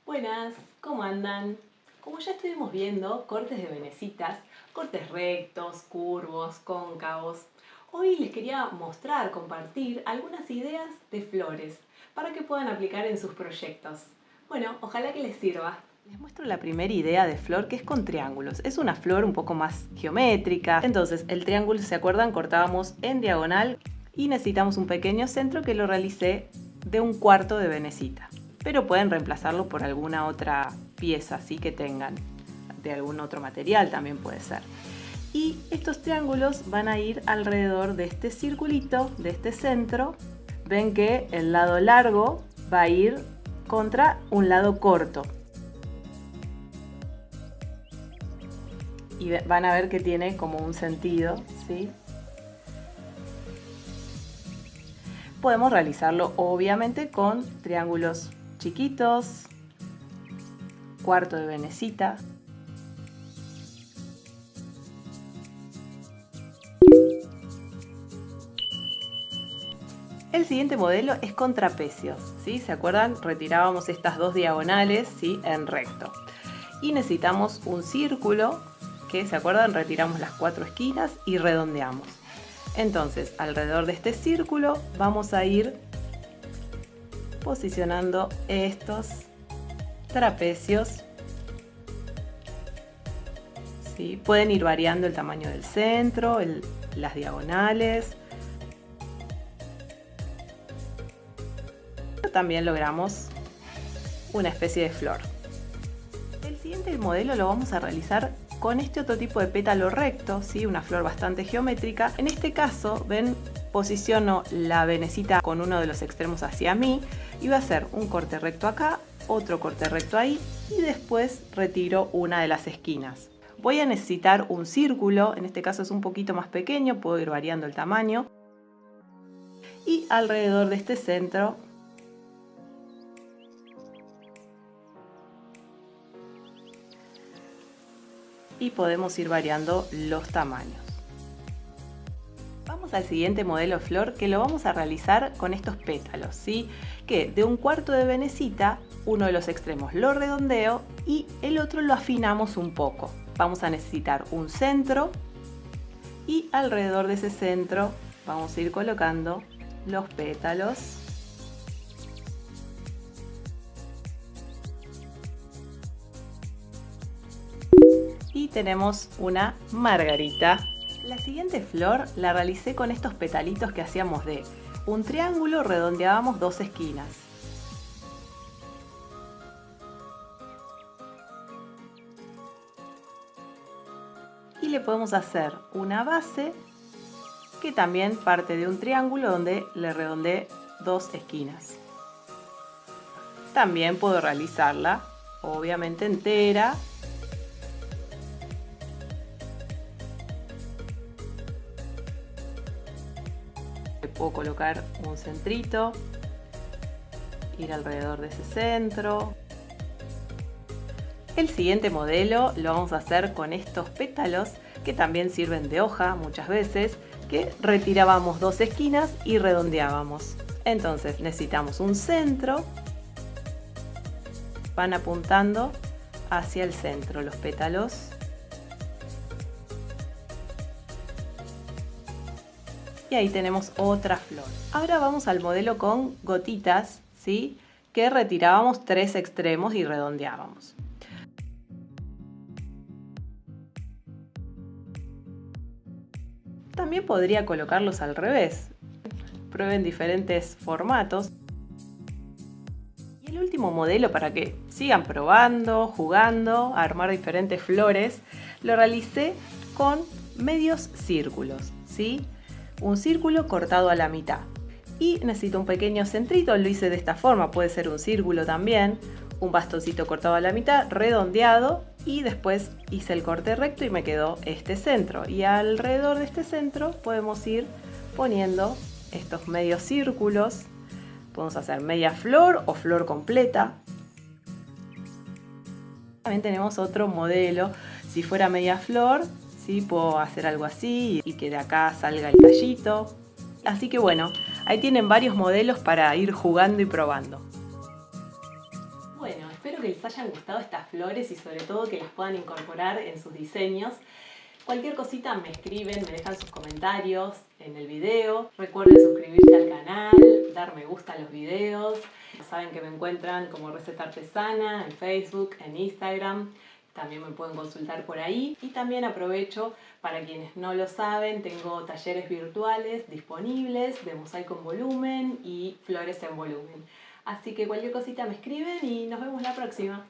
Buenas, ¿cómo andan? Como ya estuvimos viendo, cortes de venecitas, cortes rectos, curvos, cóncavos. Hoy les quería mostrar, compartir algunas ideas de flores para que puedan aplicar en sus proyectos. Bueno, ojalá que les sirva. Les muestro la primera idea de flor, que es con triángulos. Es una flor un poco más geométrica. Entonces, el triángulo, ¿se acuerdan? Cortábamos en diagonal y necesitamos un pequeño centro que lo realicé de 1/4 de venecita. Pero pueden reemplazarlo por alguna otra pieza así que tengan, de algún otro material también puede ser. Y estos triángulos van a ir alrededor de este circulito, de este centro. Ven que el lado largo va a ir contra un lado corto. Y van a ver que tiene como un sentido, ¿sí? Podemos realizarlo obviamente con triángulos chiquitos, 1/4 de venecita. El siguiente modelo es con trapecios, ¿sí? ¿Se acuerdan? Retirábamos estas dos diagonales, ¿sí? En recto. Y necesitamos un círculo que, ¿se acuerdan? Retiramos las 4 esquinas y redondeamos. Entonces, alrededor de este círculo vamos a ir posicionando estos trapecios, ¿sí? Pueden ir variando el tamaño del centro, las diagonales. También logramos una especie de flor. El siguiente modelo lo vamos a realizar con este otro tipo de pétalo recto, ¿sí? Una flor bastante geométrica. En este caso, ven, posiciono la venecita con uno de los extremos hacia mí y voy a hacer un corte recto acá, otro corte recto ahí y después retiro una de las esquinas. Voy a necesitar un círculo, en este caso es un poquito más pequeño, puedo ir variando el tamaño. Y alrededor de este centro y podemos ir variando los tamaños. Vamos al siguiente modelo flor, que lo vamos a realizar con estos pétalos, ¿sí? Que de 1/4 de venecita, uno de los extremos lo redondeo y el otro lo afinamos un poco. Vamos a necesitar un centro y alrededor de ese centro vamos a ir colocando los pétalos. Y tenemos una margarita. La siguiente flor la realicé con estos petalitos que hacíamos de un triángulo, redondeábamos 2 esquinas. Y le podemos hacer una base que también parte de un triángulo donde le redondeé 2 esquinas. También puedo realizarla, obviamente entera. Puedo colocar un centrito, ir alrededor de ese centro. El siguiente modelo lo vamos a hacer con estos pétalos que también sirven de hoja muchas veces, que retirábamos 2 esquinas y redondeábamos. Entonces necesitamos un centro, van apuntando hacia el centro los pétalos. Y ahí tenemos otra flor. Ahora vamos al modelo con gotitas, ¿sí? Que retirábamos 3 extremos y redondeábamos. También podría colocarlos al revés. Prueben diferentes formatos. Y el último modelo, para que sigan probando, jugando, a armar diferentes flores, lo realicé con medios círculos, ¿sí? Un círculo cortado a la mitad y necesito un pequeño centrito, lo hice de esta forma, puede ser un círculo también, un bastoncito cortado a la mitad, redondeado, y después hice el corte recto y me quedó este centro, y alrededor de este centro podemos ir poniendo estos medios círculos. Podemos hacer media flor o flor completa. También tenemos otro modelo, si fuera media flor, ¿sí? Puedo hacer algo así y que de acá salga el tallito. Así que bueno, ahí tienen varios modelos para ir jugando y probando. Bueno, espero espero que les hayan gustado estas flores y sobre todo que las puedan incorporar en sus diseños. Cualquier cosita me escriben, me dejan sus comentarios en el video. Recuerden suscribirse al canal, dar me gusta a los videos. Saben que me encuentran como Receta Artesana en Facebook, en Instagram. También me pueden consultar por ahí. Y también aprovecho, para quienes no lo saben, tengo talleres virtuales disponibles de mosaico en volumen y flores en volumen. Así que cualquier cosita me escriben y nos vemos la próxima.